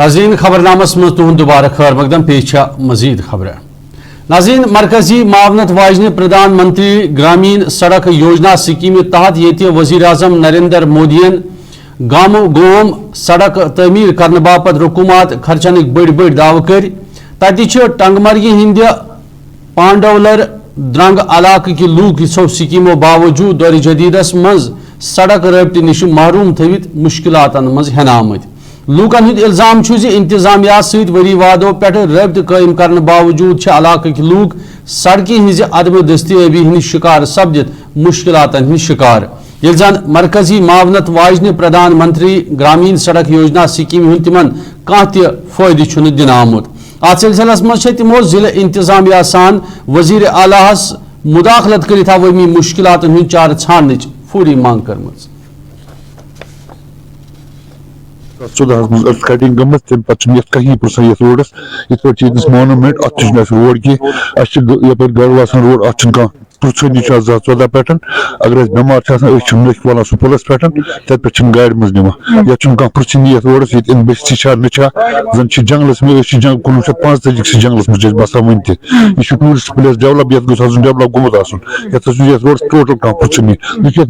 नाज़रीन खबरनामस में तुहद दोबारा खैर मकदम पेश मजीद खबर। नाज़रीन मरकजी मावनत वाजन प्रधानमंत्री ग्रामीण सड़क योजना स्कीम तहत ये वज़ीर आज़म नरेंद्र मोदियन गामो गोम सड़क तमीर करने बापत रुकूमत खर्चन बड़ बड़ दाव कर तथि टंगमर्गी हिंद पांडवलर द्रंग इलाके की लूक यो स्कीमों बावजूद दौर जदीदस मज सड़क रबत नश महरूम थवित मुश्किलातन मज हेन आमत। लूकन हुंद इल्जाम इंतजामिया सत वरी वादों पे रबत कायम करने बावजूद इलाके की लूक सड़क हज अदम दस्तियाबी हंद शिकार सपदित मुश्किलातन हंद शिकार ये जन मरकजी मावनत वाजन प्रधानमंत्री ग्रामीण सड़क योजना स्कीम हंद तिमन कह फायदे दिन आमुत। अत सिलसिलस मज तमो जिले इंतजामिया सान वजीर आलाहस मुदाखलत कर वमी मुश्किलातन हंद चार छान फूरी मांग कर। कटिंग गम तम पे कहीं ये रोडस ये मोनूमेंट अत रोड की गढ़ वसान रोड अत पुरसनी 14 पे अगर बेमार वालान स्कूलस पे तत पे गाड़ मज निवान ये पुरसनी रोडस ये बस्ती नचा जन जंगलस में 1945 जंगलस में बसान वन तह टूरिस्ट प्लेस डेवलप ये डेवलप गोमुत ये रोड टोटल कह पुरसनी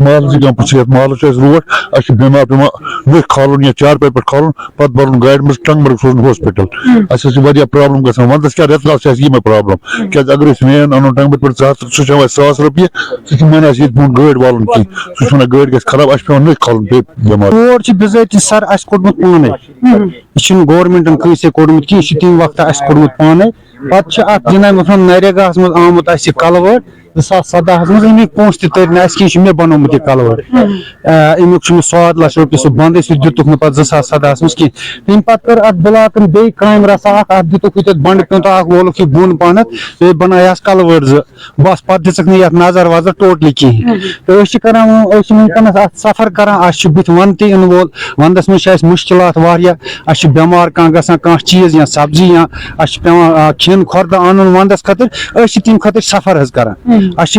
महल पुरसन महल रोड अ बेमार पेवान वे खालन या 4 पे खालन पे बरन गाड़ मज टंगमर्ग सोजन हॉस्पिटल अ प्रॉब्लम ग वंदस क्या रेत काल ये प्रॉब्लम क्या अगर वैन अनो टंगमर्ग पे सह 100 रुपये माना गाड़ वालन कहीं सह गाड़ ग खराब पे नई खालन पे बेमार रोड बिजाती सर कोड़मुत पाने यह गवर्नमेंटन कंसे कोड़मुत कि तम वक्त कोड़मुत पाने पे जनाब नरेगा मज आमुत कलवड़ 2017 मज अमिक पोस तर कहीं मे बनोमुत यह कलवड़ अमुक 100 लाख रुपये सह बंद दुतुक ना 2017 मज कहीं तम पे कर अत ब्लाकन बे काम रसा अत दुतुक बंड पे वोलुक बोन पान बे बनायास कलवड़ बस पे दिख नजर वजर टोटली कहीं तो वनकस सफर कर बुत वन इन वोल वंदस मज मुश्किलात बेमार कह चीज या सब्जी या पे खिन खुर्द अन वंदस खतर तम खतर सफर कर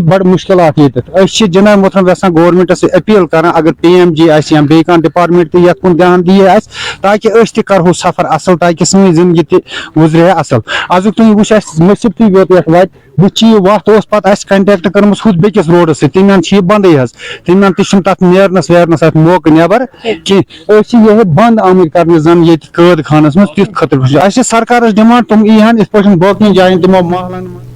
बड़ मुश्किलात ये जनाब मोहतरम यहां गवर्नमेंटस अपील कर अगर PMG या बे डिपार्टमेंट ये ध्यान दिए ताकि करो सफर असल ताकि सी जिंदगी तुजरे असल अजुक तुम वो नसीब योत वत वो वत पे कंटेक्ट कर्म हुद बेकिस रोडस तमान बंद तमान तथ नेरनस वेरनस मौक नबर कह ये बंद आमत कर जन ये कैद खानस मज तिथ खतर सरकार डिमांड तुम ईहन इत बाकी जायन दिमो महलन